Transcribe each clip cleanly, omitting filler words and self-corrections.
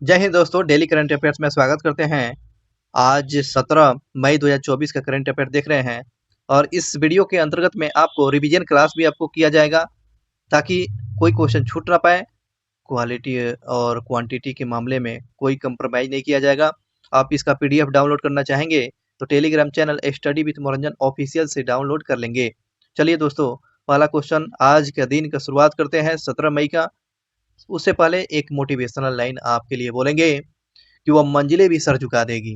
जय हिंद दोस्तों, daily current affairs में स्वागत करते हैं। आज 17 मई 2024 का करंट अफेयर देख रहे हैं और इस वीडियो के अंतर्गत में आपको रिवीजन क्लास भी आपको किया जाएगा ताकि कोई क्वेश्चन छूट ना पाए। क्वालिटी और क्वांटिटी के मामले में कोई कंप्रोमाइज नहीं किया जाएगा। आप इसका पीडीएफ डाउनलोड करना चाहेंगे तो टेलीग्राम चैनल स्टडी विद मनोरंजन ऑफिशियल से डाउनलोड कर लेंगे। चलिए दोस्तों, पहला क्वेश्चन आज के दिन का शुरुआत करते हैं 17 मई का। उससे पहले एक मोटिवेशनल लाइन आपके लिए बोलेंगे कि वह मंजिलें भी सर झुका देगी,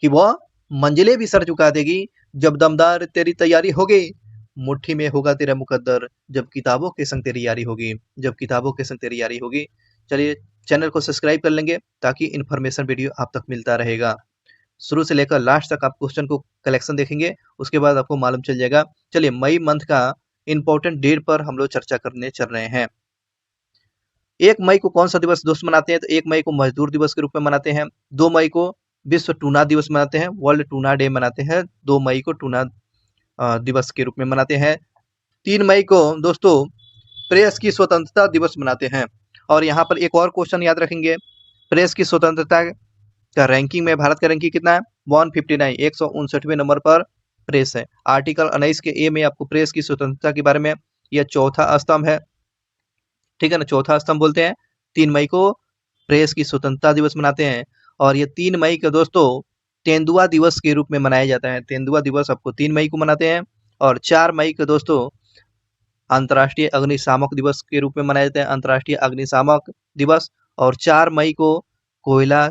कि वह मंजिलें भी सर झुका देगी जब दमदार तेरी तैयारी होगी, मुट्ठी में होगा तेरा मुकद्दर जब किताबों के संग तेरी यारी होगी, जब किताबों के संग तेरी यारी होगी। चलिए, चैनल को सब्सक्राइब कर लेंगे ताकि इन्फॉर्मेशन वीडियो आप तक मिलता रहेगा। शुरू से लेकर लास्ट तक आप क्वेश्चन को कलेक्शन देखेंगे, उसके बाद आपको मालूम चल जाएगा। चलिए, मई मंथ का इंपॉर्टेंट डेट पर हम लोग चर्चा करने चल रहे हैं। 1 मई को कौन सा दिवस दोस्त मनाते हैं? तो 1 मई को मजदूर दिवस के रूप में मनाते हैं। 2 मई को विश्व टूना दिवस मनाते हैं, वर्ल्ड टूना डे मनाते हैं। 2 मई को टूना दिवस के रूप में मनाते हैं। 3 मई को दोस्तों प्रेस की स्वतंत्रता दिवस मनाते हैं। और यहाँ पर एक और क्वेश्चन याद रखेंगे, प्रेस की स्वतंत्रता का रैंकिंग में भारत का रैंकिंग कितना है? 159, 159वें नंबर पर प्रेस है। आर्टिकल 19 के ए में आपको प्रेस की स्वतंत्रता के बारे में, यह चौथा स्तंभ है, ठीक है ना, चौथा स्तंभ बोलते हैं। 3 मई को प्रेस की स्वतंत्रता दिवस मनाते हैं और ये 3 मई को दोस्तों तेंदुआ दिवस के रूप में मनाया जाता है। तेंदुआ दिवस आपको 3 मई को मनाते हैं। और 4 मई को दोस्तों अंतर्राष्ट्रीय अग्निशामक दिवस के रूप में मनाया जाता है, अंतर्राष्ट्रीय अग्निशामक दिवस। और 4 मई को कोयला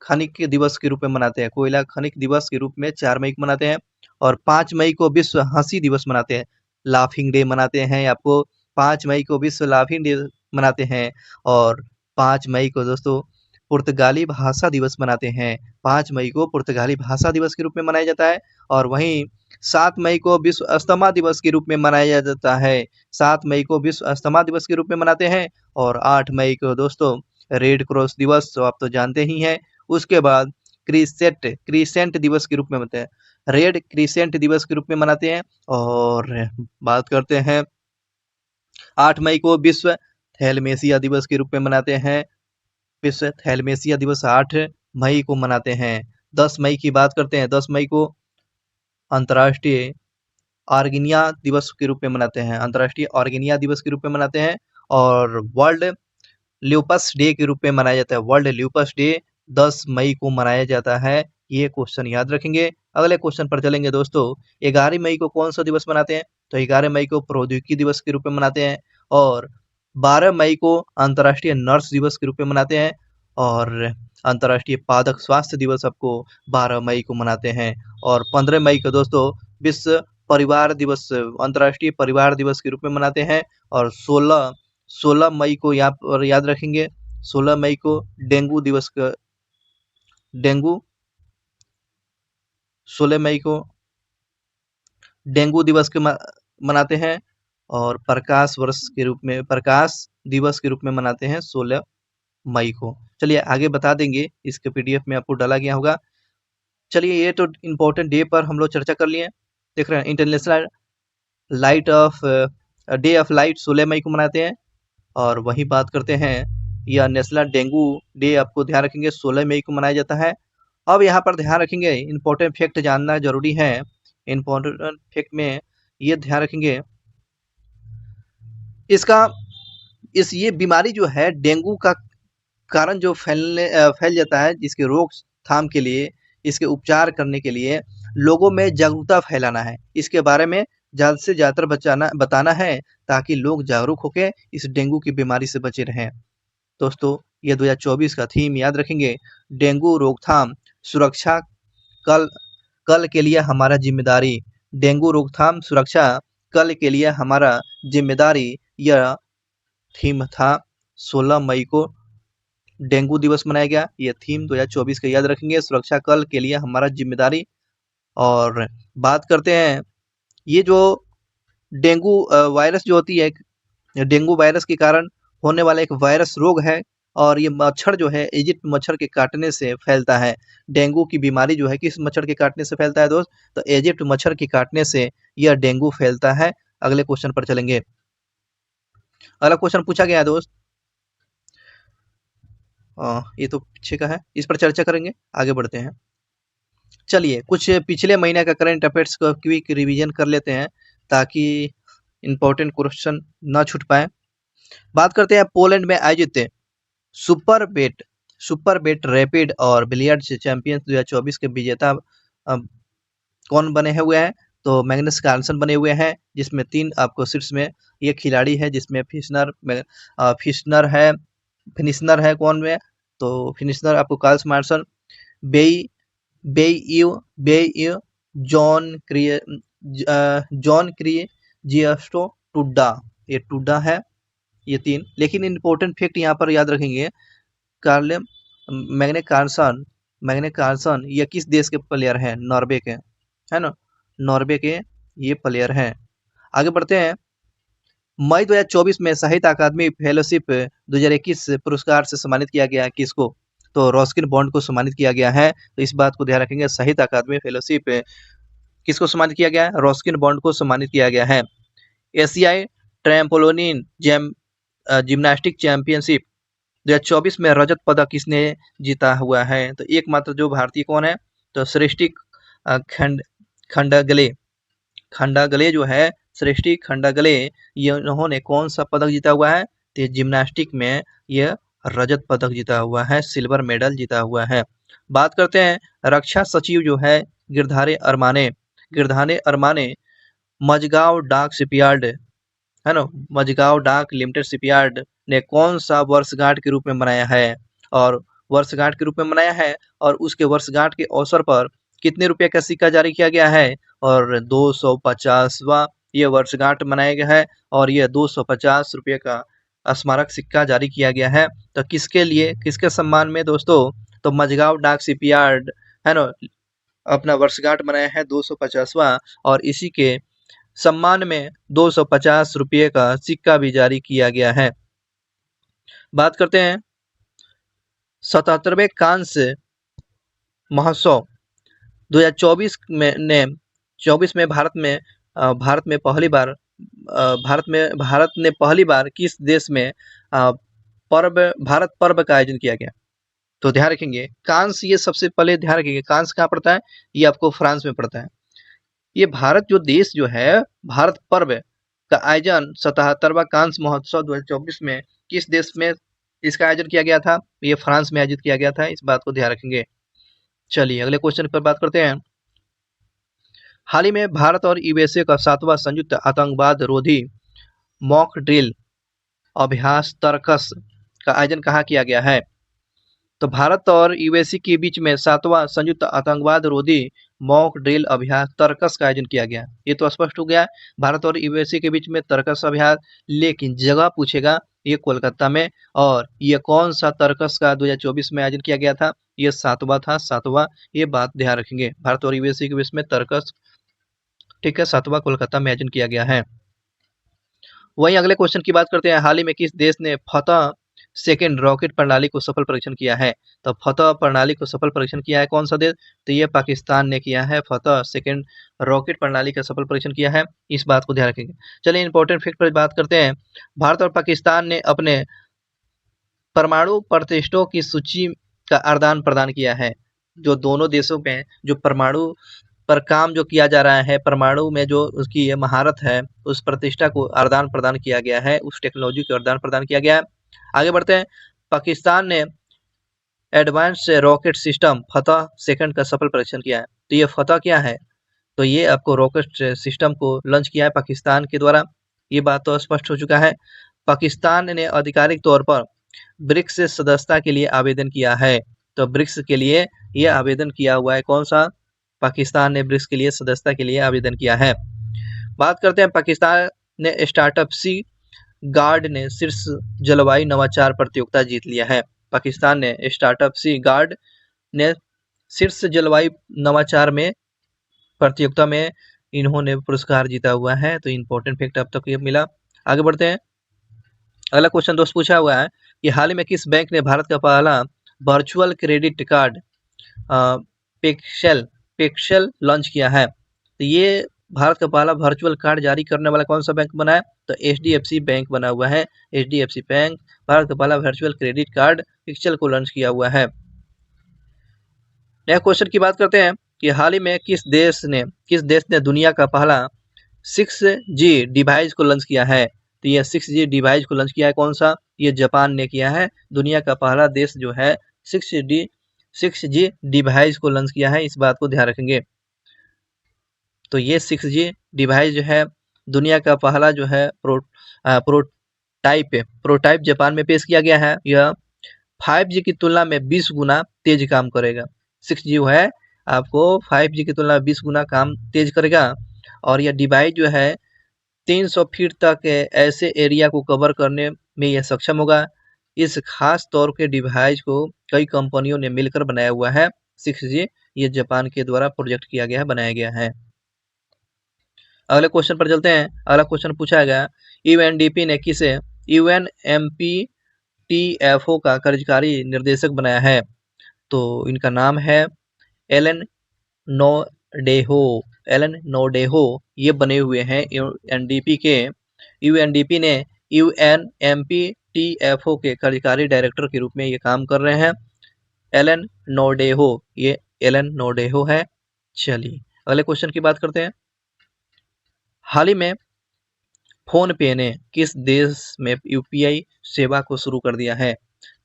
खनिक दिवस के रूप में मनाते हैं, कोयला खनिक दिवस के रूप में 4 मई को मनाते हैं। और 5 मई को विश्व हंसी दिवस मनाते हैं, लाफिंग डे मनाते हैं। आपको 5 मई को विश्व लाफिंग डे मनाते हैं। और 5 मई को दोस्तों पुर्तगाली भाषा दिवस मनाते हैं। 5 मई को पुर्तगाली भाषा दिवस के रूप में मनाया जाता है। और वहीं 7 मई को विश्व अस्थमा दिवस के रूप में मनाया जाता है। 7 मई को विश्व अस्थमा दिवस के रूप में मनाते हैं। और 8 मई को दोस्तों रेड क्रॉस दिवस, तो आप तो जानते ही हैं। उसके बाद क्रीसेंट दिवस के रूप में मनाते हैं, रेड क्रीसेंट दिवस के रूप में मनाते हैं। और बात करते हैं 8 मई को विश्व थैलेमेसिया दिवस के रूप में मनाते हैं। विश्व थैलेमेसिया दिवस 8 मई को मनाते हैं। 10 मई की बात करते हैं, 10 मई को अंतर्राष्ट्रीय ऑर्गेनिया दिवस के रूप में मनाते हैं, अंतर्राष्ट्रीय ऑर्गेनिया दिवस के रूप में मनाते हैं। और वर्ल्ड ल्यूपस डे के रूप में मनाया जाता है, वर्ल्ड ल्यूपस डे 10 मई को मनाया जाता है। ये क्वेश्चन याद रखेंगे। अगले क्वेश्चन पर चलेंगे दोस्तों। 11 मई को कौन सा दिवस मनाते हैं? तो 11 मई को प्रौद्योगिकी दिवस के रूप में मनाते हैं। और 12 मई को अंतर्राष्ट्रीय नर्स दिवस के रूप में मनाते हैं। और अंतर्राष्ट्रीय पादप स्वास्थ्य दिवस आपको 12 मई को मनाते हैं। और 15 मई को दोस्तों विश्व परिवार दिवस, अंतर्राष्ट्रीय परिवार दिवस के रूप में मनाते हैं। और 16 मई को यहाँ पर याद रखेंगे, 16 मई को डेंगू दिवस का, डेंगू 16 मई को डेंगू दिवस के मनाते हैं। और प्रकाश वर्ष के रूप में, प्रकाश दिवस के रूप में मनाते हैं 16 मई को। चलिए आगे बता देंगे, इसके पीडीएफ में आपको डाला गया होगा। चलिए, ये तो इम्पोर्टेंट डे पर हम लोग चर्चा कर लिए। देख रहे हैं international light of day of light 16 मई को मनाते हैं। और वही बात करते हैं, यह नेशनल डेंगू डे आपको ध्यान रखेंगे 16 मई को मनाया जाता है। अब यहाँ पर ध्यान रखेंगे, इंपॉर्टेंट फैक्ट जानना जरूरी है। इंपॉर्टेंट फैक्ट में ये ध्यान रखेंगे, इसका ये बीमारी जो है डेंगू का कारण जो फैल जाता है, जिसके रोकथाम के लिए, इसके उपचार करने के लिए लोगों में जागरूकता फैलाना है। इसके बारे में ज़्यादा से ज़्यादा बताना है ताकि लोग जागरूक होकर इस डेंगू की बीमारी से बचे रहें। दोस्तों, ये 2024 का थीम याद रखेंगे, डेंगू रोकथाम सुरक्षा कल कल के लिए हमारा जिम्मेदारी। डेंगू रोकथाम सुरक्षा कल के लिए हमारा जिम्मेदारी, यह थीम था। 16 मई को डेंगू दिवस मनाया गया, ये थीम 2024 का याद रखेंगे, सुरक्षा कल के लिए हमारा जिम्मेदारी। और बात करते हैं, ये जो डेंगू वायरस जो होती है, डेंगू वायरस के कारण होने वाला एक वायरस रोग है। और ये मच्छर जो है इजिप्ट मच्छर के काटने से फैलता है। डेंगू की बीमारी जो है किस मच्छर के काटने से फैलता है दोस्त? तो इजिप्ट मच्छर के काटने से यह डेंगू फैलता है। अगले क्वेश्चन पर चलेंगे। अगला क्वेश्चन पूछा गया है दोस्त, ये तो पीछे का है, इस पर चर्चा करेंगे, आगे बढ़ते हैं। चलिए कुछ पिछले महीने का करंट अफेयर्स को क्विक रिवीजन कर लेते हैं ताकि इंपॉर्टेंट क्वेश्चन ना छूट पाए। बात करते हैं पोलैंड में आयोजित सुपर बेट सुपर बेट रैपिड और बिलियर्ड्स चैंपियंस 2024 के विजेता कौन बने हुए हैं? तो मैग्नस कार्लसन बने हुए हैं, जिसमें 3 आपको शीर्ष में ये खिलाड़ी है, जिसमें फिनिशनर है कौन में? तो फिनिशनर आपको कार्ल्स मार्सन, बेई बेइव बेइव जॉन क्रिएजियास्टो टुड्डा, ये टुड्डा है, ये 3। लेकिन इम्पोर्टेंट फैक्ट यहाँ पर याद रखेंगे, कार्ले मैग्ने कार्लसन ये किस देश के प्लेयर हैं? नॉर्वे के, है ना, नॉर्वे के ये प्लेयर हैं। आगे बढ़ते हैं। मई 2024 में साहित्य अकादमी फेलोशिप 2021 पुरस्कार से सम्मानित किया गया किसको? तो रॉस्किन बॉन्ड को सम्मानित किया गया है, तो इस बात को ध्यान रखेंगे। साहित्य अकादमी फेलोशिप किसको सम्मानित किया गया है? रॉस्किन बॉन्ड को सम्मानित किया गया है। एशियाई ट्रैम्पोलिन जिम्नास्टिक चैंपियनशिप 2024 में रजत पदक किसने जीता हुआ है? तो एकमात्र जो भारतीय कौन है? तो सृष्टि खंडागले जो है, सृष्टि खंडागले, ये उन्होंने कौन सा पदक जीता हुआ है? तो जिम्नास्टिक में ये रजत पदक जीता हुआ है, सिल्वर मेडल जीता हुआ है। बात करते हैं रक्षा सचिव जो है गिरधाने अरमाने मजगांव डाक शिपयार्ड, है ना, मजगांव डाक लिमिटेड शिपयार्ड ने कौन सा वर्षगांठ के रूप में मनाया है? और वर्षगांठ के रूप में मनाया है, और उसके वर्षगांठ के अवसर पर कितने रुपए का सिक्का जारी किया गया है? और 250वां ये वर्षगांठ मनाया गया है, और ये 250 रुपये का स्मारक सिक्का जारी किया गया है। तो किसके लिए, किसके सम्मान में दोस्तों? तो मजगांव डाक शिपयार्ड, है ना, अपना वर्षगांठ मनाया है 250वां, और इसी के सम्मान में 250 रुपये का सिक्का भी जारी किया गया है। बात करते हैं 77वें कांस्य महोत्सव 2024 में भारत ने पहली बार किस देश में भारत पर्व का आयोजन किया गया? तो ध्यान रखेंगे कांस्य, ये सबसे पहले ध्यान रखेंगे कांस्य कहाँ पड़ता है? ये आपको फ्रांस में पड़ता है। ये भारत जो देश जो है, भारत पर्व का आयोजन 77वां कांस्य महोत्सव 2024 में किस देश में इसका आयोजन किया गया था? ये फ्रांस में आयोजित किया गया था, इस बात को ध्यान रखेंगे। चलिए अगले क्वेश्चन पर बात करते हैं। हाल ही में भारत और यूएसए का 7वां संयुक्त आतंकवाद रोधी मॉक ड्रिल अभ्यास तर्कस का आयोजन कहाँ किया गया है? तो भारत और यूएसए के बीच में 7वां संयुक्त आतंकवाद रोधी मॉक ड्रिल अभ्यास तर्कस का आयोजन किया गया। ये तो स्पष्ट हो गया, भारत और यूएसए के बीच में तर्कस अभ्यास, लेकिन जगह पूछेगा ये कोलकाता में, और ये कौन सा तर्कस का 2024 में आयोजन किया गया था? ये 7वां था, 7वां, ये बात ध्यान रखेंगे। भारत और यूएसए के बीच में तर्कस, ठीक है, 7वां कोलकाता में आयोजन किया गया है। वहीं अगले क्वेश्चन की बात करते हैं। हाल ही में किस देश ने फतह सेकेंड रॉकेट प्रणाली को सफल परीक्षण किया है? तो फतह प्रणाली को सफल परीक्षण किया है कौन सा देश? तो ये पाकिस्तान ने किया है, फतह सेकेंड रॉकेट प्रणाली का सफल परीक्षण किया है, इस बात को ध्यान रखेंगे। चलिए इंपॉर्टेंट फैक्ट पर बात करते हैं। भारत और पाकिस्तान ने अपने परमाणु प्रतिष्ठों की सूची का आदान प्रदान किया है। जो दोनों देशों में जो परमाणु पर काम जो किया जा रहा है, परमाणु में जो उसकी ये महारत है, उस प्रतिष्ठा को आदान प्रदान किया गया है, उस टेक्नोलॉजी को आदान प्रदान किया गया है। आगे बढ़ते हैं। पाकिस्तान ने एडवांस रॉकेट सिस्टम फतह सेकंड का सफल परीक्षण किया है। तो ये फतह क्या है? तो ये आपको रॉकेट सिस्टम को लॉन्च किया है पाकिस्तान के द्वारा, ये बात तो स्पष्ट हो चुका है। पाकिस्तान ने आधिकारिक तौर पर ब्रिक्स से सदस्यता के लिए आवेदन किया है। तो ब्रिक्स के लिए ये आवेदन किया हुआ है, कौन सा? पाकिस्तान ने ब्रिक्स के लिए सदस्यता के लिए आवेदन किया है। बात करते हैं पाकिस्तान ने स्टार्टअप सी गार्ड ने शीर्ष जलवायु नवाचार प्रतियोगिता जीत लिया है। पाकिस्तान ने स्टार्टअप सी गार्ड ने शीर्ष जलवायु नवाचार में प्रतियोगिता में इन्होंने पुरस्कार जीता हुआ है। तो इंपॉर्टेंट फैक्ट अब तक ये मिला। आगे बढ़ते हैं। अगला क्वेश्चन दोस्त पूछा हुआ है कि हाल ही में किस बैंक ने भारत का पहला वर्चुअल क्रेडिट कार्ड पेक्सेल लॉन्च किया है? तो ये भारत का पहला वर्चुअल कार्ड जारी करने वाला कौन सा बैंक बना है? तो HDFC बैंक बना हुआ है। HDFC बैंक भारत का पहला वर्चुअल क्रेडिट कार्ड पिक्चल को लॉन्च किया हुआ है। नेक्स्ट क्वेश्चन की बात करते हैं कि हाल ही में किस देश ने दुनिया का पहला 6G डिवाइस को लॉन्च किया है? तो ये 6G डिवाइस को लॉन्च किया है कौन सा? ये जापान ने किया है। दुनिया का पहला देश जो है 6G डिवाइस को लॉन्च किया है, इस बात को ध्यान रखेंगे। तो ये 6G डिवाइस जो है दुनिया का पहला जो है प्रोटाइप जापान में पेश किया गया है। यह 5G की तुलना में 20 गुना तेज काम करेगा। 6G जो है आपको 5G की तुलना में 20 गुना काम तेज करेगा और यह डिवाइस जो है 300 फीट तक ऐसे एरिया को कवर करने में यह सक्षम होगा। इस खास तौर के डिवाइस को कई कंपनियों ने मिलकर बनाया हुआ है। 6G ये जापान के द्वारा प्रोजेक्ट किया गया है, बनाया गया है। अगले क्वेश्चन पर चलते हैं। अगला क्वेश्चन पूछा गया यूएनडीपी ने किसे यूएनएमपीटीएफओ का कार्यकारी निर्देशक बनाया है? तो इनका नाम है एलन नोडेहो। एलन नोडेहो ये बने हुए हैं यूएनडीपी के। यूएनडीपी ने यूएनएमपीटीएफओ के कार्यकारी डायरेक्टर के रूप में ये काम कर रहे हैं। एलन नोडेहो, ये एलन नोडेहो है। चलिए अगले क्वेश्चन की बात करते हैं। हाल ही में फोन पे ने किस देश में यूपीआई सेवा को शुरू कर दिया है?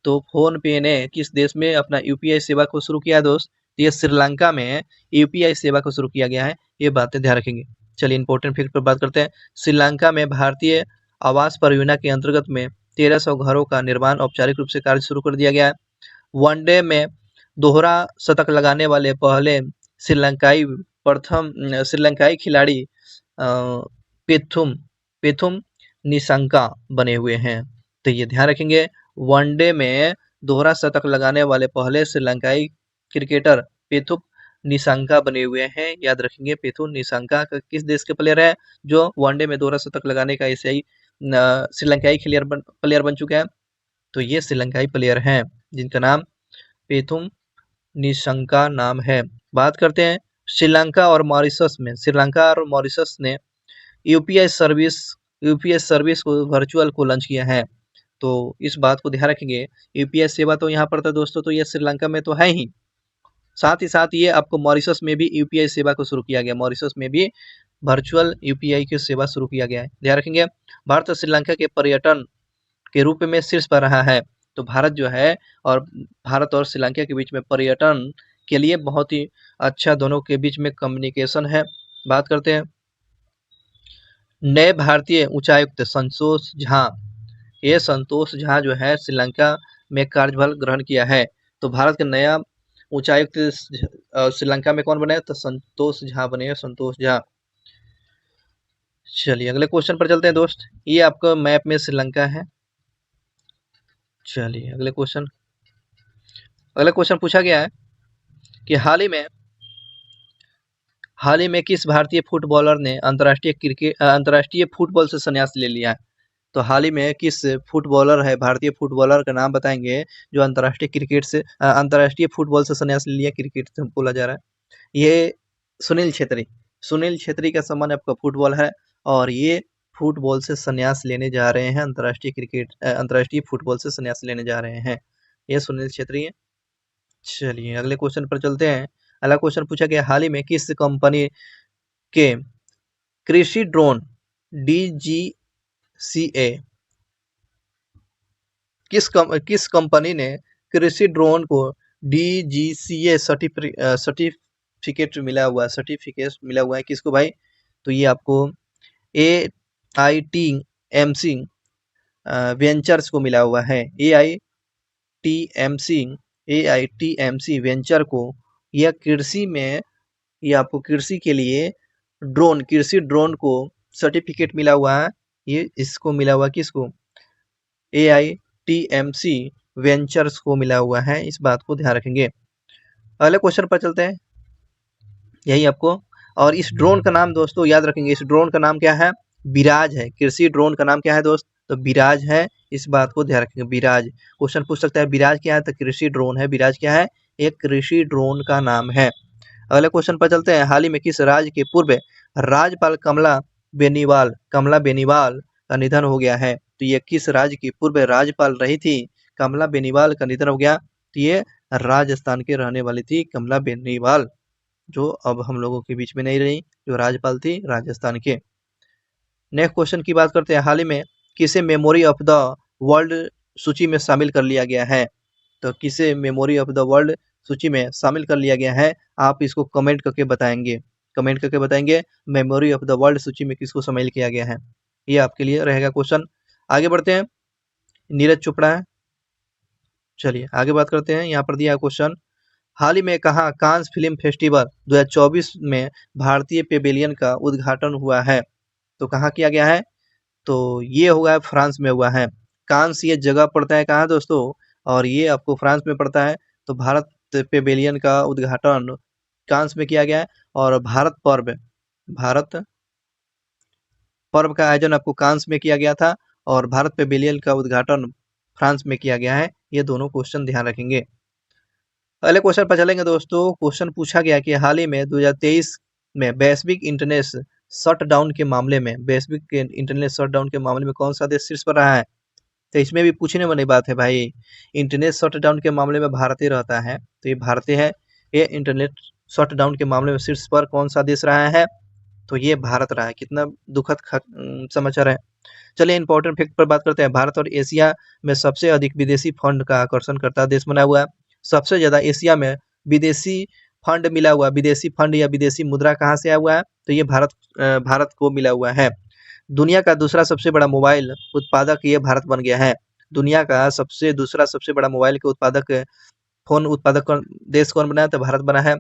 तो फोन पे ने किस देश में अपना यूपीआई सेवा को शुरू किया है दोस्त? ये श्रीलंका में यूपीआई सेवा को शुरू किया गया है, ये बातें ध्यान रखेंगे। चलिए इंपॉर्टेंट फैक्ट पर बात करते हैं। श्रीलंका में भारतीय आवास परियोजना के अंतर्गत में 1300 घरों का निर्माण औपचारिक रूप से कार्य शुरू कर दिया गया है। वनडे में दोहरा शतक लगाने वाले पहले श्रीलंकाई खिलाड़ी पेथुम निशंका बने हुए हैं। तो ये ध्यान रखेंगे, वनडे में दोहरा शतक लगाने वाले पहले श्रीलंकाई क्रिकेटर पेथुम निशंका बने हुए हैं। याद रखेंगे पेथुम निशंका किस देश के प्लेयर है जो वनडे में दोहरा शतक लगाने का ऐसे ही श्रीलंकाई प्लेयर बन चुके हैं? तो ये श्रीलंकाई प्लेयर हैं जिनका नाम पेथुम निशंका नाम है। बात करते हैं श्रीलंका और मॉरिशस ने यूपीआई सर्विस को वर्चुअल को लॉन्च किया है। तो इस बात को ध्यान रखेंगे, यूपीआई सेवा तो यहाँ पर था दोस्तों, तो ये श्रीलंका में तो है ही, साथ ही साथ ये आपको मॉरिशस में भी यूपीआई सेवा को शुरू किया गया। मॉरिशस में भी वर्चुअल यूपीआई की सेवा शुरू किया गया है, ध्यान रखेंगे। भारत और श्रीलंका के पर्यटन के रूप में शीर्ष पर रहा है। तो भारत जो है और भारत और श्रीलंका के बीच में पर्यटन के लिए बहुत ही अच्छा दोनों के बीच में कम्युनिकेशन है। बात करते हैं नए भारतीय उच्चायुक्त संतोष झा। ये संतोष झा जो है श्रीलंका में कार्यभार ग्रहण किया है। तो भारत का नया उच्चायुक्त श्रीलंका में कौन बने? तो संतोष झा बने, संतोष झा। चलिए अगले क्वेश्चन पर चलते हैं दोस्त। ये आपका मैप में श्रीलंका है। चलिए अगले क्वेश्चन पूछा गया है कि हाल ही में किस भारतीय फुटबॉलर ने अंतर्राष्ट्रीय फुटबॉल से संन्यास ले लिया है? तो हाल ही में किस फुटबॉलर है, भारतीय फुटबॉलर का नाम बताएंगे जो अंतर्राष्ट्रीय फुटबॉल से संन्यास ले लिया, क्रिकेट से बोला जा रहा है। ये सुनील छेत्री का सम्मान आपका फुटबॉल है और ये फुटबॉल से संन्यास लेने जा रहे हैं, अंतर्राष्ट्रीय फुटबॉल से संन्यास लेने जा रहे हैं, ये सुनील छेत्री है। चलिए अगले क्वेश्चन पर चलते हैं। अगला क्वेश्चन पूछा गया हाल ही में किस कंपनी के कृषि ड्रोन DGCA किस कंपनी ने कृषि ड्रोन को DGCA सर्टिफिकेट मिला हुआ है किसको भाई? तो ये आपको AITMC वेंचर्स को मिला हुआ है। AITMC वेंचर को यह आपको कृषि के लिए कृषि ड्रोन को सर्टिफिकेट मिला हुआ है। ये इसको मिला हुआ किसको? AITMC वेंचर्स को मिला हुआ है, इस बात को ध्यान रखेंगे। अगले क्वेश्चन पर चलते हैं, यही आपको। और इस ड्रोन का नाम दोस्तों याद रखेंगे, इस ड्रोन का नाम क्या है? विराज है। कृषि ड्रोन का नाम क्या है दोस्त? तो विराज है, इस बात को ध्यान रखेंगे। विराज क्वेश्चन पूछ सकता है, विराज क्या है? तो कृषि ड्रोन है। विराज क्या है? एक कृषि ड्रोन का नाम है। अगले क्वेश्चन पर चलते हैं। हाल ही में किस राज्य के पूर्व राज्यपाल कमला बेनीवाल का निधन हो गया है। तो ये किस राज्य की पूर्व राज्यपाल रही थी? कमला बेनीवाल का निधन हो गया। तो ये राजस्थान के रहने वाली थी कमला बेनीवाल, जो अब हम लोगों के बीच में नहीं रही, जो राज्यपाल थी राजस्थान के। नेक्स्ट क्वेश्चन की बात करते हैं। हाल ही में किसे मेमोरी ऑफ द वर्ल्ड सूची में शामिल कर लिया गया है? तो किसे मेमोरी ऑफ द वर्ल्ड सूची में शामिल कर लिया गया है? आप इसको कमेंट करके बताएंगे। कमेंट करके बताएंगे मेमोरी ऑफ द वर्ल्ड सूची में किसको शामिल किया गया है। ये आपके लिए रहेगा क्वेश्चन। आगे बढ़ते हैं। नीरज चोपड़ा है। चलिए आगे बात करते हैं। यहाँ पर दिया क्वेश्चन, हाल ही में कहाँ कांस फिल्म फेस्टिवल 2024 में भारतीय पेवेलियन का उद्घाटन हुआ है? तो कहाँ किया गया है? तो ये हुआ है फ्रांस में हुआ है। कांस ये जगह पड़ता है कहाँ दोस्तों? और ये आपको फ्रांस में पड़ता है। तो भारत पेवेलियन का उद्घाटन कांस में किया गया है। और भारत पर्व का आयोजन आपको कांस में किया गया था और भारत पेवेलियन का उद्घाटन फ्रांस में किया गया है। ये दोनों क्वेश्चन ध्यान रखेंगे। अगले क्वेश्चन पर चलेंगे दोस्तों। क्वेश्चन पूछा गया कि हाल ही में 2023 में वैश्विक इंटरनेट शटडाउन के मामले में कौन सा देश शीर्ष पर रहा है? तो इसमें भी पूछने वाली बात है भाई। इंटरनेट शटडाउन के मामले में भारत ही रहता है, तो ये भारतीय है। ये इंटरनेट शटडाउन के मामले में शीर्ष पर कौन सा देश रहा है? तो ये भारत रहा है। कितना दुखद समाचार है। चलिए इंपॉर्टेंट फैक्ट पर बात करते हैं। भारत और एशिया में सबसे अधिक विदेशी फंड का आकर्षण करता देश बना हुआ है। सबसे ज्यादा एशिया में विदेशी फंड मिला हुआ, विदेशी फंड या विदेशी मुद्रा कहाँ से आया हुआ है? तो ये भारत को मिला हुआ है। दुनिया का दूसरा सबसे बड़ा मोबाइल उत्पादक ये भारत बन गया है। दुनिया का दूसरा सबसे बड़ा मोबाइल के फोन उत्पादक देश कौन बना है? तो भारत बना है।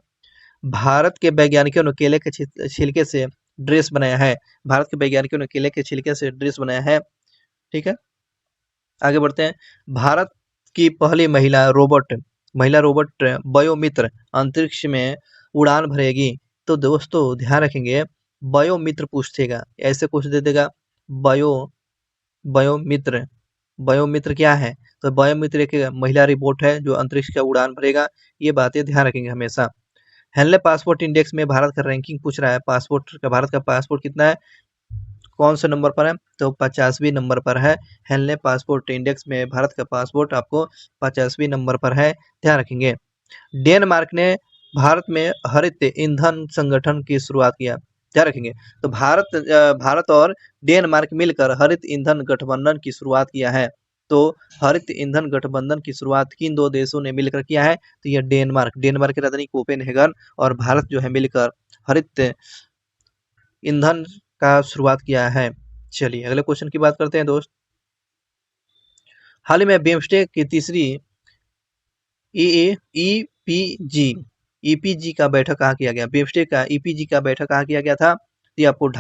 भारत के वैज्ञानिकों ने केले के छिलके से ड्रेस बनाया है। भारत के वैज्ञानिकों ने केले के छिलके से ड्रेस बनाया है। ठीक है, आगे बढ़ते हैं। भारत की पहली महिला रोबोट बायोमित्र अंतरिक्ष में उड़ान भरेगी। तो दोस्तों ध्यान रखेंगे, बायोमित्र पूछेगा, ऐसे कुछ दे देगा। बायो बायोमित्र बायोमित्र क्या है? तो बायोमित्र एक महिला रोबोट है जो अंतरिक्ष का उड़ान भरेगा। ये बातें ध्यान रखेंगे हमेशा। हेनले पासपोर्ट इंडेक्स में भारत का रैंकिंग पूछ रहा है। भारत का पासपोर्ट कितना है, कौन से नंबर पर है? तो 50वीं नंबर पर है। हेनले पासपोर्ट इंडेक्स में भारत का पासपोर्ट आपको 50वीं नंबर पर है, ध्यान रखेंगे। डेनमार्क ने भारत में हरित ईंधन संगठन की शुरुआत किया, ध्यान रखेंगे। तो भारत और डेनमार्क मिलकर हरित ईंधन गठबंधन की शुरुआत किया है। तो हरित ईंधन गठबंधन की शुरुआत किन दो देशों ने मिलकर किया है? तो यह डेनमार्क की राजधानी कोपेनहेगन और भारत जो है मिलकर हरित ईंधन का शुरुआत किया है। चलिए अगले क्वेश्चन की बात करते हैं दोस्त। हाल ही में बिम्स्टेक की तीसरी ईपीजी ईपीजी का बैठक कहाँ किया गया? बिम्स्टेक का ईपीजी का बैठक कहाँ किया गया था? ये आपको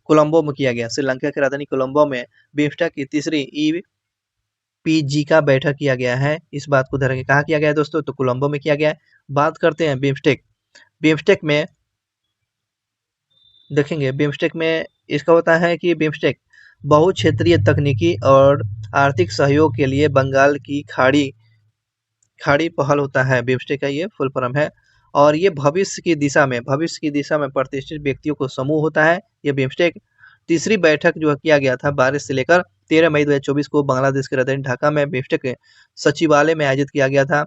कोलंबो में किया गया। श्रीलंका की राजधानी कोलंबो में बिम्स्टेक की तीसरी ईपीजी का बैठक किया गया है। इस बात को ध्यान रखें, कहाँ किया गया है दोस्तों? तो कोलंबो में किया गया है। बात करते हैं बिम्स्टेक में देखेंगे। बिम्स्टेक में इसका होता है कि बिम्स्टेक बहुक्षेत्रीय तकनीकी और आर्थिक सहयोग के लिए बंगाल की खाड़ी पहल होता है। बिम्स्टेक का ये फुल फॉर्म है। और ये भविष्य की दिशा में प्रतिष्ठित व्यक्तियों को समूह होता है। ये बिम्स्टेक तीसरी बैठक जो किया गया था 12 से लेकर 13 मई 2024 को बांग्लादेश के राजधानी ढाका में बिम्स्टेक सचिवालय में आयोजित किया गया था।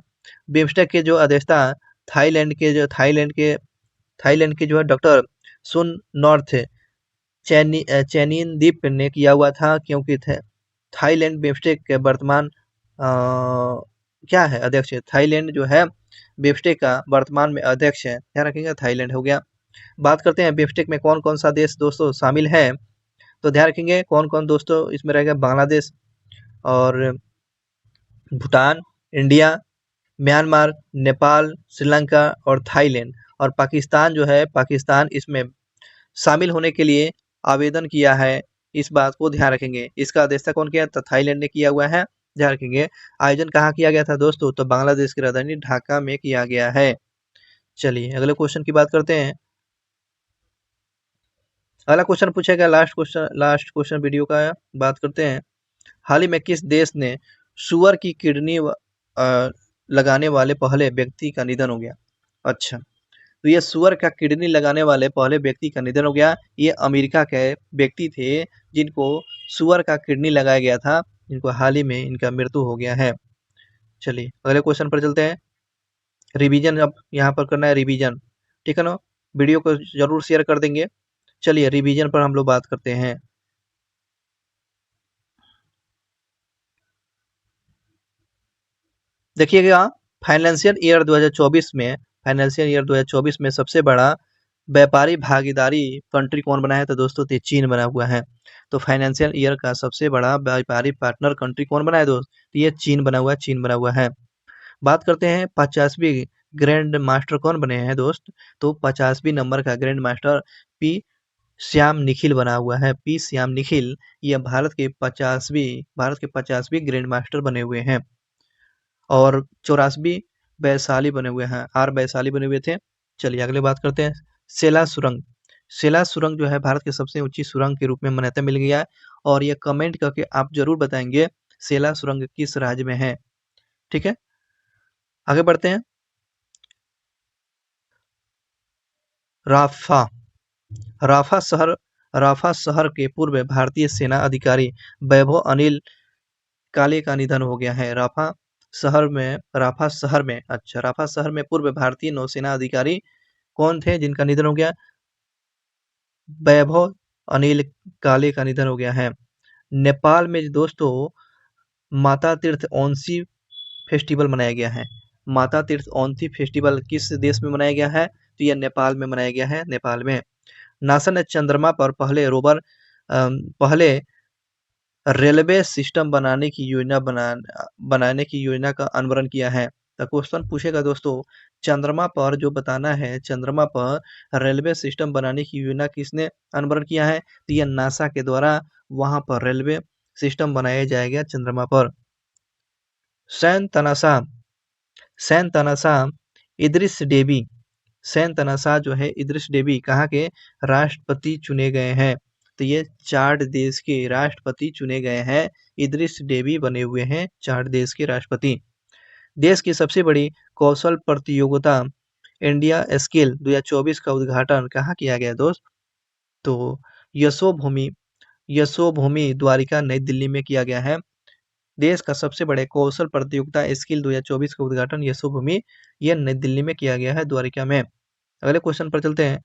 बिम्स्टेक के जो अध्यक्षता थाईलैंड के जो है डॉक्टर सुन नॉर्थ चैनिन द्वीप ने किया हुआ था, क्योंकि थाईलैंड बिम्स्टेक के वर्तमान क्या है? अध्यक्ष है। थाईलैंड जो है बिम्स्टेक का वर्तमान में अध्यक्ष है, ध्यान रखिएगा, थाईलैंड हो गया। बात करते हैं बिम्स्टेक में कौन कौन सा देश दोस्तों शामिल है। तो ध्यान रखेंगे कौन कौन दोस्तों इसमें रहेगा। बांग्लादेश और भूटान, इंडिया, म्यांमार, नेपाल, श्रीलंका और थाईलैंड। और पाकिस्तान जो है, पाकिस्तान इसमें शामिल होने के लिए आवेदन किया है। इस बात को ध्यान रखेंगे। इसका अध्यक्षता कौन किया? तो थाईलैंड ने किया हुआ है, ध्यान रखेंगे। आयोजन कहाँ किया गया था दोस्तों? तो बांग्लादेश की राजधानी ढाका में किया गया है। चलिए अगले क्वेश्चन की बात करते हैं। अगला क्वेश्चन पूछेगा, लास्ट क्वेश्चन वीडियो का बात करते हैं। हाल ही में किस देश ने सुअर की किडनी लगाने वाले पहले व्यक्ति का निधन हो गया? अच्छा, तो ये सुअर का किडनी लगाने वाले पहले व्यक्ति का निधन हो गया। ये अमेरिका के व्यक्ति थे जिनको सुअर का किडनी लगाया गया था, जिनको हाल ही में इनका मृत्यु हो गया है। चलिए अगले क्वेश्चन पर चलते हैं। रिवीजन अब यहाँ पर करना है, रिवीजन, ठीक है ना। वीडियो को जरूर शेयर कर देंगे। चलिए रिवीजन पर हम लोग बात करते हैं। देखिएगा, फाइनेंशियल ईयर 2024 में फाइनेंशियल ईयर 2024 में सबसे बड़ा व्यापारी भागीदारी कंट्री कौन बना है? तो दोस्तों ये चीन बना हुआ है। तो फाइनेंशियल ईयर का सबसे बड़ा व्यापारी पार्टनर कंट्री कौन बना है दोस्त? तो ये चीन बना हुआ है, चीन बना हुआ है। बात करते हैं 50वीं ग्रैंड मास्टर कौन बने हैं दोस्त? तो 50वीं नंबर का grand master P Shyam Nikhil बना हुआ है। पी श्याम निखिल ये भारत के 50वीं ग्रैंड मास्टर बने हुए हैं। और 84वीं वैशाली बने हुए हैं, आर वैशाली बने हुए थे। चलिए अगले बात करते हैं। सेला सुरंग, सेला सुरंग जो है भारत की सबसे ऊंची सुरंग के रूप में मान्यता मिल गया है। और ये कमेंट करके आप जरूर बताएंगे सेला सुरंग किस राज्य में है, ठीक है। आगे बढ़ते हैं। राफा, राफा शहर, राफा शहर के पूर्व भारतीय सेना अधिकारी वैभव अनिल काले का निधन हो गया है। राफा शहर में पूर्व भारतीय नौसेना अधिकारी कौन थे जिनका निधन हो गया? वैभव अनिल काले का निधन हो गया है। नेपाल में दोस्तों माता तीर्थ औंसी फेस्टिवल मनाया गया है। माता तीर्थ औंसी फेस्टिवल किस देश में मनाया गया है? तो यह नेपाल में मनाया गया है, नेपाल में। नासा ने चंद्रमा पर पहले रेलवे सिस्टम बनाने की योजना का अनावरण किया है। तो क्वेश्चन पूछेगा दोस्तों, चंद्रमा पर जो बताना है, चंद्रमा पर रेलवे सिस्टम बनाने की योजना किसने अनावरण किया है? तो यह नासा के द्वारा वहां पर रेलवे सिस्टम बनाया जाएगा चंद्रमा पर। सैन तनासा, सैन तनासा इदरिस डेबी, सैन तनासा जो है इदरिस डेबी कहाँ के राष्ट्रपति चुने गए हैं? तो ये चार्ड देश के राष्ट्रपति चुने गए हैं। इदरिस डेबी बने हुए हैं चार्ड देश के राष्ट्रपति। देश की सबसे बड़ी कौशल प्रतियोगिता इंडिया स्किल 2024 का उद्घाटन कहाँ किया गया दोस्त? तो यशोभूमि, यशोभूमि द्वारिका नई दिल्ली में किया गया है। देश का सबसे बड़े कौशल प्रतियोगिता स्किल 2024 का उद्घाटन यशोभूमि ये नई दिल्ली में किया गया है, द्वारिका में। अगले क्वेश्चन पर चलते हैं।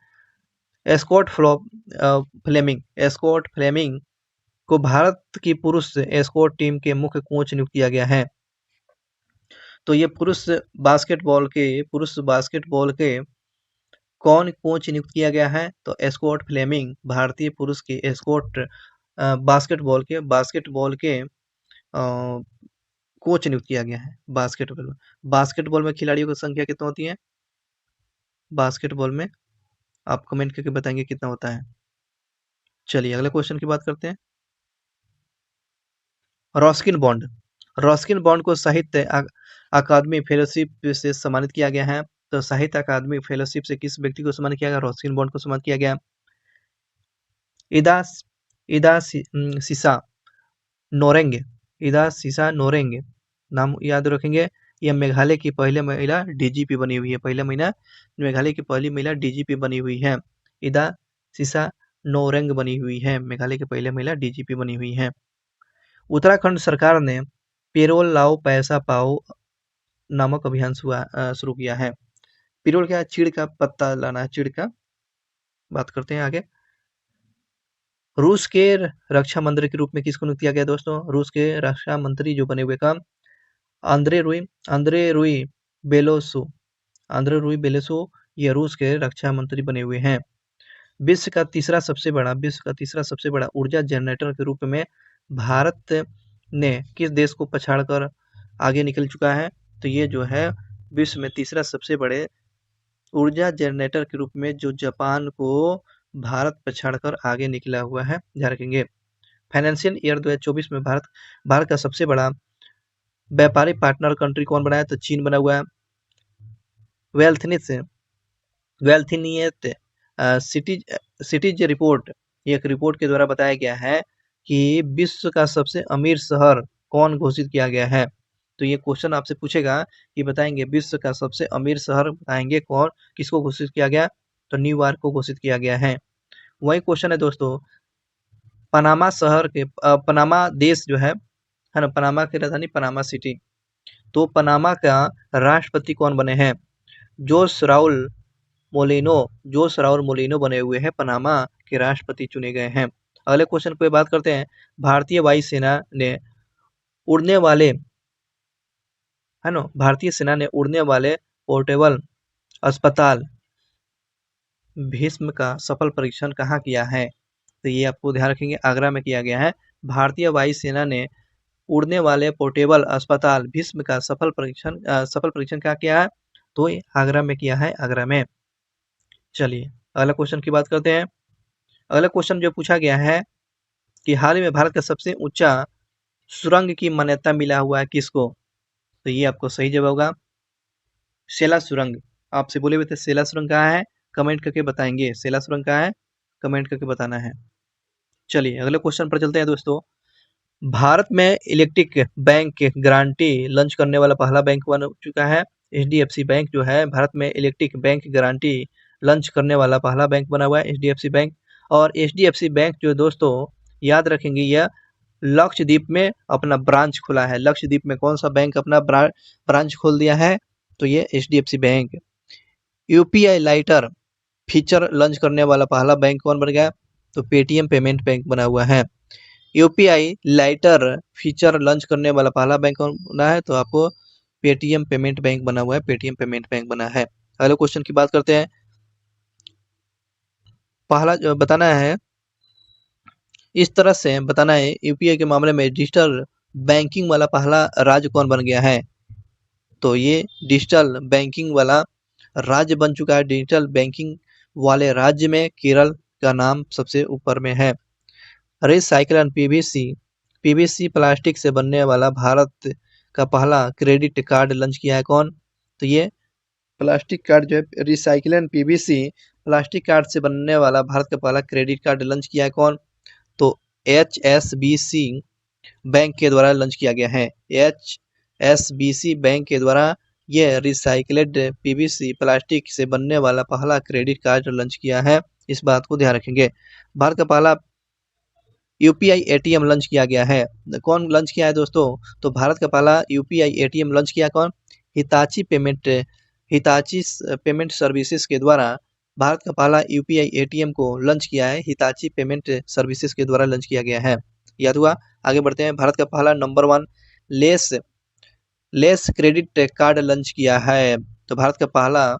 एस्कॉट फ्लेमिंग को भारत की पुरुष एस्कॉट टीम के मुख्य कोच नियुक्त किया गया है। तो ये पुरुष बास्केटबॉल के कौन कोच नियुक्त किया गया है? तो एस्कॉट फ्लेमिंग भारतीय पुरुष के एस्कॉट बास्केटबॉल के कोच नियुक्त किया गया है। बास्केटबॉल में खिलाड़ियों की संख्या कितना होती है? बास्केटबॉल में आप कमेंट करके बताएंगे कितना होता है। चलिए अगले क्वेश्चन की बात करते हैं। रॉस्किन बॉन्ड, रॉस्किन बॉन्ड को साहित्य अकादमी फेलोशिप से सम्मानित किया गया है। तो साहित्य अकादमी फेलोशिप से किस व्यक्ति को सम्मानित किया गया? रॉस्किन बॉन्ड को सम्मानित किया गया। इदा इदा सीसा नोरेंग, इदा सीसा नोरेंग नाम याद रखेंगे। यह मेघालय की पहले महिला डीजीपी बनी हुई है। मेघालय की पहली महिला डीजीपी बनी हुई है। इदा सीसा नोरेंग बनी हुई है, मेघालय की पहले महिला डीजीपी बनी हुई है। उत्तराखंड सरकार ने पेरोल लाओ पैसा पाओ नामक अभियान शुरू किया है। पेरोल क्या? चीड़ का पत्ता लाना है, चीड़ का। बात करते हैं आगे। रूस के रक्षा मंत्री के रूप में किसको नियुक्त किया गया दोस्तों? रूस के रक्षा मंत्री जो बने हुए का आंद्रे रुई बेलोसो, ये रूस के रक्षा मंत्री बने हुए हैं। विश्व का तीसरा सबसे बड़ा ऊर्जा जनरेटर के रूप में भारत ने किस देश को पछाड़कर आगे निकल चुका है? तो ये जो है विश्व में तीसरा सबसे बड़े ऊर्जा जनरेटर के रूप में जो जापान को भारत पछाड़कर आगे निकला हुआ है, ध्यान रखेंगे। फाइनेंशियल ईयर 2024 में भारत का सबसे बड़ा व्यापारी पार्टनर कंट्री कौन बना है? तो चीन बना हुआ है। वेल्थिनियत सिटीज रिपोर्ट, एक रिपोर्ट के द्वारा बताया गया है कि विश्व का सबसे अमीर शहर कौन घोषित किया गया है? तो ये क्वेश्चन आपसे पूछेगा कि बताएंगे विश्व का सबसे अमीर शहर बताएंगे कौन, किसको घोषित किया गया, तो न्यूयॉर्क को घोषित किया गया है। वही क्वेश्चन है दोस्तों, पनामा शहर के पनामा देश जो है ना, पनामा की राजधानी पनामा सिटी, तो पनामा का राष्ट्रपति कौन बने हैं, जोस राउल मोलिनो, जोस राउल मोलिनो बने हुए हैं, पनामा के राष्ट्रपति चुने गए हैं। अगले क्वेश्चन पे बात करते हैं, भारतीय वायुसेना ने उड़ने वाले, है ना, भारतीय सेना ने उड़ने वाले पोर्टेबल अस्पताल भीष्म का सफल परीक्षण कहाँ किया है, तो ये आपको ध्यान रखेंगे आगरा में किया गया है। भारतीय वायुसेना ने उड़ने वाले पोर्टेबल अस्पताल भीष्म का सफल परीक्षण क्या किया है, तो ये आगरा में किया है, आगरा में। चलिए अगला क्वेश्चन की बात करते हैं। अगला क्वेश्चन जो पूछा गया है कि हाल ही में भारत का सबसे ऊंचा सुरंग की मान्यता मिला हुआ है किसको, तो ये आपको सही जवाब होगा सेला सुरंग। आपसे बोले हुए थे सेला सुरंग कहाँ है, कमेंट करके बताएंगे सेला सुरंग कहाँ है, कमेंट करके बताना है। चलिए अगले क्वेश्चन पर चलते हैं दोस्तों। भारत में इलेक्ट्रिक बैंक गारंटी लॉन्च करने वाला पहला बैंक बन चुका है। एचडीएफसी बैंक जो है भारत में इलेक्ट्रिक बैंक गारंटी लॉन्च करने वाला पहला बैंक बना हुआ है, एचडीएफसी बैंक। और एचडीएफसी बैंक जो दोस्तों याद रखेंगे, यह लक्षद्वीप में अपना ब्रांच खुला है। लक्षद्वीप में कौन सा बैंक अपना ब्रांच खोल दिया है, तो ये HDFC bank. UPI lighter feature launch करने वाला पहला बैंक कौन बन गया, तो पेटीएम पेमेंट बैंक बना हुआ है। यूपीआई लाइटर फीचर लॉन्च करने वाला पहला बैंक कौन बना है, तो आपको पेटीएम पेमेंट बैंक बना हुआ है, पेटीएम पेमेंट बैंक बना है। अगले क्वेश्चन की बात करते हैं। पहला जो बताना है, इस तरह से बताना है यूपीआई के मामले में डिजिटल बैंकिंग वाला पहला राज्य कौन बन गया है, तो ये डिजिटल बैंकिंग वाला राज्य बन चुका है। डिजिटल बैंकिंग वाले राज्य में केरल का नाम सबसे ऊपर में है। रिसाइकल एंड पीवीसी प्लास्टिक से बनने वाला भारत का पहला क्रेडिट कार्ड लॉन्च किया है कौन, तो ये प्लास्टिक कार्ड जो है recycle and PVC plastic card से बनने वाला भारत का पहला क्रेडिट कार्ड लॉन्च किया है कौन, तो एचएसबीसी बैंक के द्वारा लॉन्च किया गया है। एचएसबीसी बैंक के द्वारा यह रिसाइकल्ड पीवीसी प्लास्टिक से बनने वाला पहला क्रेडिट कार्ड लॉन्च किया है, इस बात को ध्यान रखेंगे। भारत का पहला यूपीआई एटीएम लॉन्च किया गया है, कौन लॉन्च किया है दोस्तों, तो भारत का पहला यूपीआई एटीएम लॉन्च किया कौन, हिताची पेमेंट सर्विसेज के द्वारा भारत का पहला यूपीआई एटीएम को लॉन्च किया है, हिताची पेमेंट सर्विसेज के द्वारा लॉन्च किया गया है। याद हुआ। आगे बढ़ते हैं। भारत का पहला number 1 less credit card launch किया है, तो भारत का पहला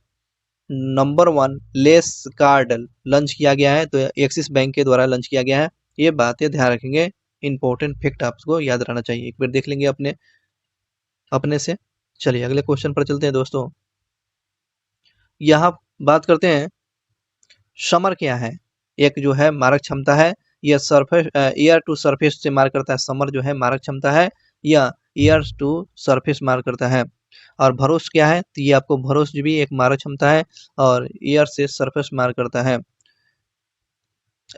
नंबर 1 लेस कार्ड लॉन्च किया गया है, तो एक्सिस बैंक के द्वारा लॉन्च किया गया है। ये बातें ध्यान रखेंगे, इंपॉर्टेंट फैक्ट आपको याद रहना चाहिए। एक बार देख लेंगे अपने से। चलिए अगले क्वेश्चन पर चलते हैं दोस्तों। यहाँ बात करते हैं समर क्या है। एक जो है मारक क्षमता है, यह सरफेस एयर टू सरफेस से मार करता है। समर जो है मारक क्षमता है, यह एयर टू सरफेस मार करता है। और भरोस क्या है, तो ये आपको भरोस भी एक मारक क्षमता है और एयर से सरफेस मार करता है।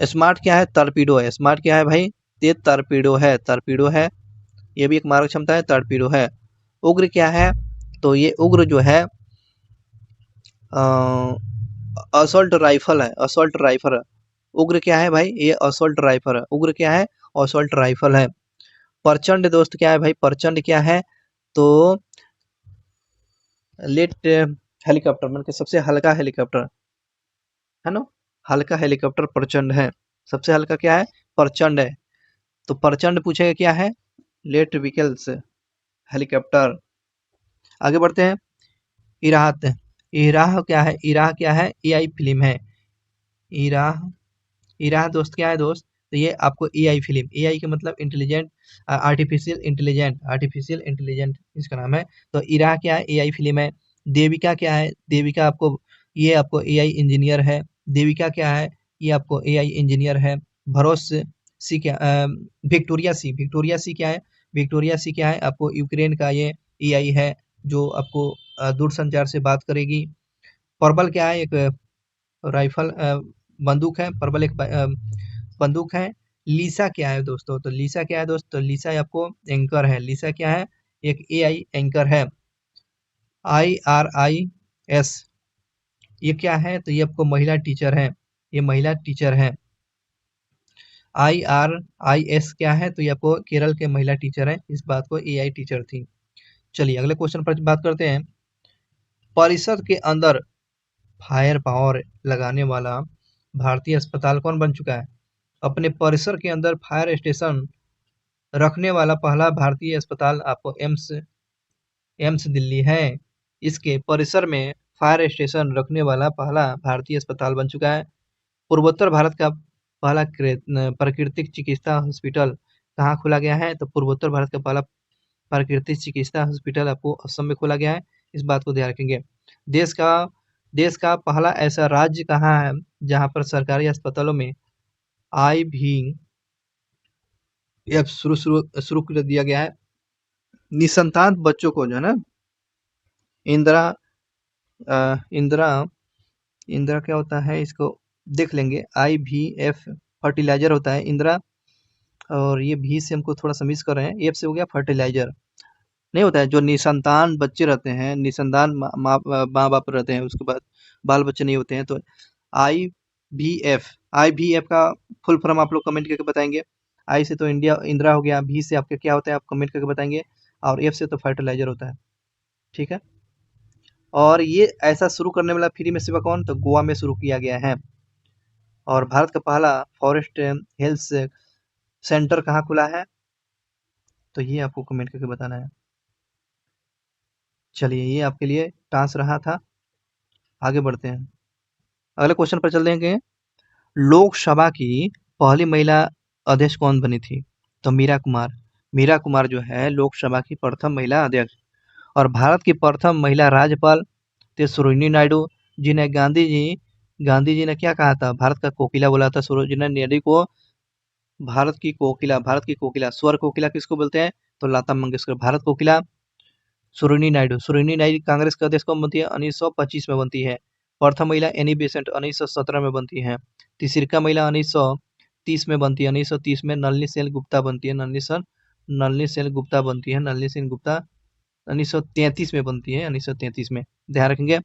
स्मार्ट क्या है, टॉर्पीडो है। स्मार्ट क्या है भाई, ये टॉर्पीडो है, ये भी एक मारक क्षमता है, टॉर्पीडो है। उग्र क्या है, तो ये उग्र जो है असॉल्ट राइफल है, असॉल्ट राइफल। उग्र क्या है भाई, ये असॉल्ट राइफल है। उग्र क्या है, असॉल्ट राइफल है। प्रचंड दोस्त क्या है भाई, प्रचंड क्या है, तो लेट हेलीकॉप्टर मतलब कि सबसे हल्का हेलीकॉप्टर है ना, हल्का हेलीकॉप्टर प्रचंड है। सबसे हल्का क्या है, प्रचंड है। तो प्रचंड पूछेगा क्या है, लेट व्हीकल्स हेलीकॉप्टर। आगे बढ़ते हैं। इराहत, इराह क्या है, एआई फिल्म है। इराह, इराह दोस्त क्या है दोस्त, तो ये आपको एआई फिल्म, एआई का मतलब इंटेलिजेंट, आर्टिफिशियल इंटेलिजेंट इसका नाम है। तो इराह क्या है, एआई फिल्म है। देविका क्या है, देविका आपको एआई इंजीनियर है। देविका क्या है, ये आपको एआई इंजीनियर है। भरोस सी क्या, विक्टोरिया सी क्या है, विक्टोरिया सी क्या है, आपको यूक्रेन का ये एआई है जो आपको दूरसंचार से बात करेगी। पर्बल क्या है, एक राइफल बंदूक है। पर्बल एक बंदूक है। लीसा क्या है दोस्तों, तो लीसा क्या है दोस्त, तो लीसा आपको एंकर है। लीसा क्या है, एक एआई एंकर है। IRIS ये क्या है? तो ये आपको महिला टीचर है, ये महिला टीचर है। IRIS क्या है? तो ये आपको केरल के महिला टीचर है, इस बात को एआई टीचर थी। चलिए अगले क्वेश्चन पर बात करते हैं। परिषद के अंदर फायर पावर लगाने वाला भारतीय अस्पताल कौन बन चुका है? अपने परिसर के अंदर फायर स्टेशन रखने वाला पहला भारतीय अस्पताल आपको एम्स दिल्ली है। इसके परिसर में फायर स्टेशन रखने वाला पहला भारतीय अस्पताल बन चुका है। पूर्वोत्तर भारत का पहला प्राकृतिक चिकित्सा हॉस्पिटल कहाँ खोला गया है? तो पूर्वोत्तर भारत का पहला प्राकृतिक चिकित्सा हॉस्पिटल आपको असम में खोला गया है, इस बात को ध्यान रखेंगे। देश का देश का पहला ऐसा राज्य कहाँ है जहाँ पर सरकारी अस्पतालों में IVF शुरू कर दिया गया है? निसंतान बच्चों को जो है ना, इंदिरा इंदिरा इंदिरा क्या होता है इसको देख लेंगे। IVF फर्टिलाइजर होता है इंदिरा, और ये भी से हमको थोड़ा सा मिस कर रहे हैं, एफ से हो गया फर्टिलाइजर। नहीं होता है जो निसंतान बच्चे रहते हैं, निसंतान माँ बाप रहते हैं, उसके बाद बाल बच्चे नहीं होते हैं, तो IVF का फुल फॉर्म आप लोग कमेंट करके बताएंगे। आई से तो इंदिरा हो गया, भी से आपके क्या होता है आप कमेंट करके बताएंगे, और एफ से तो फर्टिलाइजर होता है। ठीक है, और ये ऐसा शुरू करने वाला फ्री में सेवा कौन? तो गोवा में शुरू किया गया है। और भारत का पहला फॉरेस्ट हेल्थ सेंटर कहाँ खुला है? तो ये आपको कमेंट करके बताना है। चलिए ये आपके लिए टास्क रहा था। आगे बढ़ते हैं, अगले क्वेश्चन पर चल देंगे। लोकसभा की पहली महिला अध्यक्ष कौन बनी थी? तो मीरा कुमार। मीरा कुमार जो है लोकसभा की प्रथम महिला अध्यक्ष। और भारत की प्रथम महिला राज्यपाल थे सरोजिनी नायडू, जिन्हें गांधी जी ने क्या कहा था? भारत का कोकिला बोला था सरोजिनी नायडू को। भारत की कोकिला, स्वर कोकिला किसको बोलते हैं? तो लता मंगेशकर। भारत कोकिला सरोजिनी नायडू कांग्रेस के अध्यक्ष कब बनती है? 1925 में बनती है। प्रथम महिला एनी बेसेंट 1917 में बनती है। तीसरी महिला 1930 में बनती है। 1930 में नलिनी सेन गुप्ता बनती है। नलिनी सेन गुप्ता बनती है। नलिनी सेन गुप्ता 1933 में बनती है। 1933 में, ध्यान रखेंगे।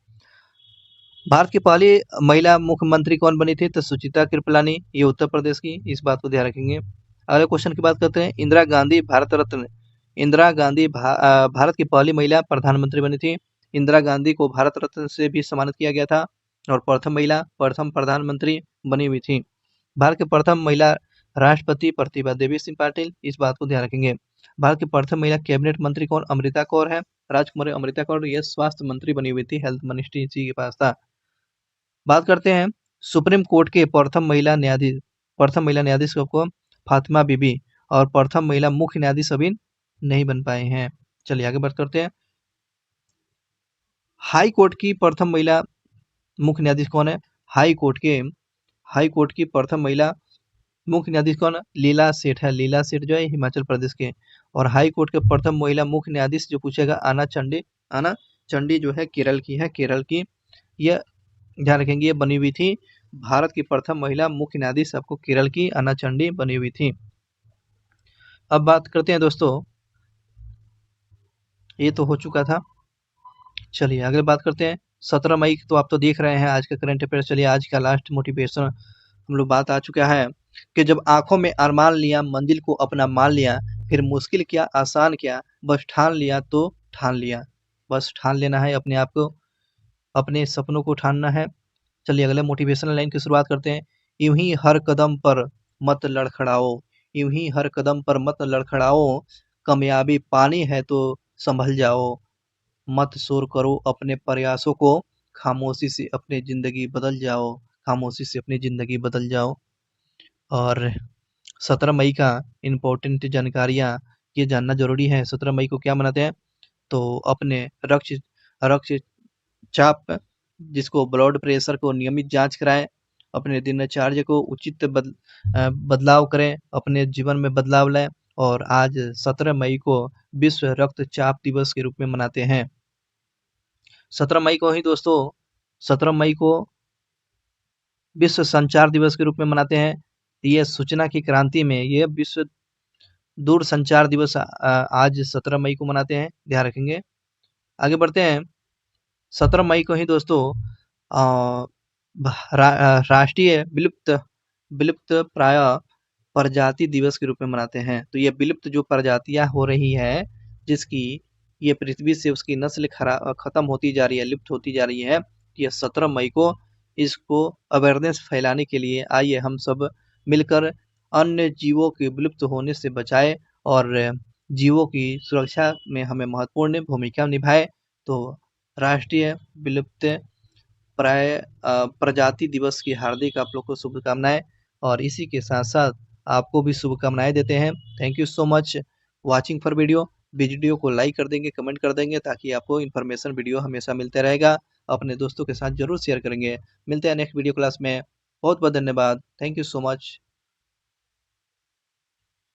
भारत की पहली महिला मुख्यमंत्री कौन बनी थी? तो सुचित्रा कृपलानी, ये उत्तर प्रदेश की, इस बात को ध्यान रखेंगे। अगले क्वेश्चन की बात करते हैं। इंदिरा गांधी भारत रत्न। इंदिरा गांधी भारत की पहली महिला प्रधानमंत्री बनी थी। इंदिरा गांधी को भारत रत्न से भी सम्मानित किया गया था, और प्रथम प्रधानमंत्री बनी हुई थी। भारत की प्रथम महिला राष्ट्रपति प्रतिभा देवी सिंह पाटिल, इस बात को ध्यान रखेंगे। भारत की प्रथम महिला कैबिनेट मंत्री कौन? अमृता कौर है, राजकुमारी अमृता कौर, ये स्वास्थ्य मंत्री बनी हुई थी, हेल्थ मिनिस्ट्री इसी के पास था। बात करते हैं सुप्रीम कोर्ट के प्रथम महिला न्यायाधीश को फातिमा बीबी, और प्रथम महिला मुख्य न्यायाधीश अभी नहीं बन पाए हैं। चलिए आगे बात करते हैं। हाई कोर्ट की प्रथम महिला मुख्य न्यायाधीश कौन है? हाई कोर्ट की प्रथम महिला मुख्य न्यायाधीश कौन? लीला सेठ है। लीला सेठ जो है हिमाचल प्रदेश के। और हाई कोर्ट के प्रथम महिला मुख्य न्यायाधीश जो पूछेगा, आना चंडी जो है केरल की है, केरल की। यह ध्यान रखेंगे, ये बनी हुई थी, भारत की प्रथम महिला मुख्य न्यायाधीश आपको केरल की आना चंडी बनी हुई थी। अब बात करते हैं दोस्तों, ये तो हो चुका था। चलिए अगले बात करते हैं। 17 मई तो आप तो देख रहे हैं आज का करंट अफेयर। चलिए आज का लास्ट मोटिवेशन हम लोग बात आ चुका है कि जब आंखों में अरमान लिया, मंजिल को अपना मान लिया, फिर मुश्किल क्या आसान क्या, बस ठान लिया तो ठान लिया। बस ठान लेना है अपने आप को, अपने सपनों को ठानना है। चलिए अगले मोटिवेशनल लाइन की शुरुआत करते हैं। यूं ही हर कदम पर मत लड़खड़ाओ, यूं ही हर कदम पर मत लड़खड़ाओ, कामयाबी पानी है तो संभल जाओ, मत शोर करो अपने प्रयासों को, खामोशी से अपनी जिंदगी बदल जाओ, खामोशी से अपनी जिंदगी बदल जाओ। और 17 मई का इम्पोर्टेंट जानकारियाँ ये जानना जरूरी है। 17 मई को क्या मनाते हैं? तो अपने रक्तचाप जिसको ब्लड प्रेशर को नियमित जांच कराएं, अपने दिनचर्या को उचित बदलाव करें, अपने जीवन में बदलाव लाएं। और आज 17 मई को विश्व रक्तचाप दिवस के रूप में मनाते हैं। 17 मई को ही दोस्तों 17 मई को विश्व संचार दिवस के रूप में मनाते हैं। ये सूचना की क्रांति में ये विश्व दूरसंचार दिवस आज 17 मई को मनाते हैं, ध्यान रखेंगे। आगे बढ़ते हैं। 17 मई को ही दोस्तों राष्ट्रीय विलुप्त प्राय प्रजाति दिवस के रूप में मनाते हैं। तो ये विलुप्त जो प्रजातियां हो रही है, जिसकी ये पृथ्वी से उसकी नस्ल खत्म होती जा रही है, लुप्त होती जा रही है, ये 17 मई को इसको अवेयरनेस फैलाने के लिए आइए हम सब मिलकर अन्य जीवों के विलुप्त होने से बचाए और जीवों की सुरक्षा में हमें महत्वपूर्ण भूमिका निभाए। तो राष्ट्रीय विलुप्त प्राय प्रजाति दिवस की हार्दिक आप लोग को शुभकामनाएं, और इसी के साथ साथ आपको भी शुभकामनाएं देते हैं। Thank you so much watching for video को लाइक कर देंगे, कमेंट कर देंगे, ताकि आपको इन्फॉर्मेशन वीडियो हमेशा मिलते रहेगा। अपने दोस्तों के साथ जरूर शेयर करेंगे। मिलते हैं नेक्स्ट वीडियो क्लास में। बहुत बहुत धन्यवाद। Thank you so much.